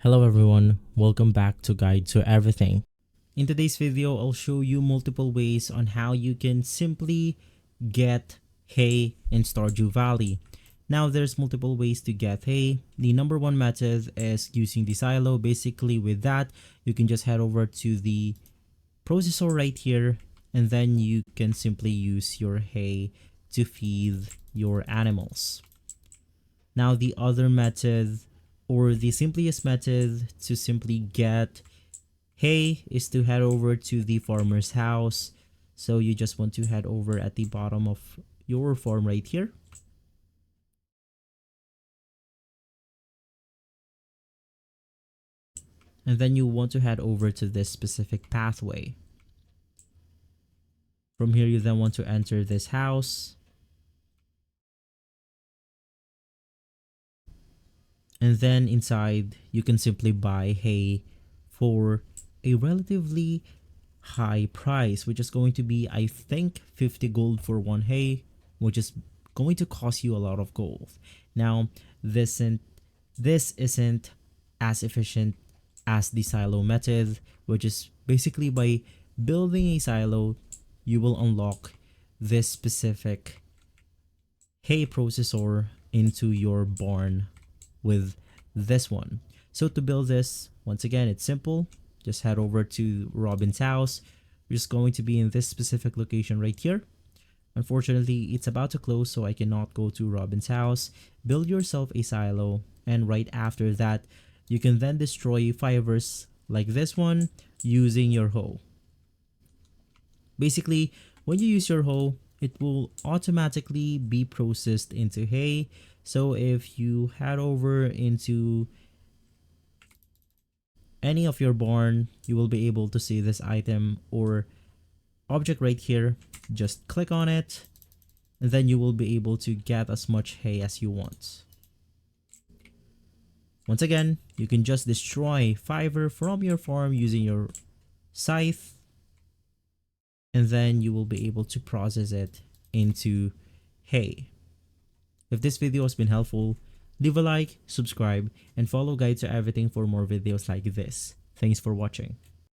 Hello everyone, welcome back to Guide to Everything. In today's video, I'll show you multiple ways on how you can simply get hay in Stardew Valley. Now there's multiple ways to get hay. The number one method is using the silo. Basically with that, you can just head over to the processor right here and then you can simply use your hay to feed your animals. Now the other method, or the simplest method to simply get hay, is to head over to the farmer's house. So you just want to head over at the bottom of your farm right here. And then you want to head over to this specific pathway. From here you then want to enter this house. And then inside you can simply buy hay for a relatively high price, which is going to be, I think, 50 gold for one hay, which is going to cost you a lot of gold. Now this isn't as efficient as the silo method, which is basically by building a silo you will unlock this specific hay processor into your barn with this one. So to build this, once again, it's simple. Just head over to Robin's house. We're just going to be in this specific location right here. Unfortunately, it's about to close, so I cannot go to Robin's house. Build yourself a silo, and right after that, you can then destroy fibers like this one using your hoe. Basically, when you use your hoe, it will automatically be processed into hay. So if you head over into any of your barn, you will be able to see this item or object right here. Just click on it and then you will be able to get as much hay as you want. Once again, you can just destroy fiber from your farm using your scythe, and then you will be able to process it into hay. If this video has been helpful, leave a like, subscribe, and follow Guide to Everything for more videos like this. Thanks for watching.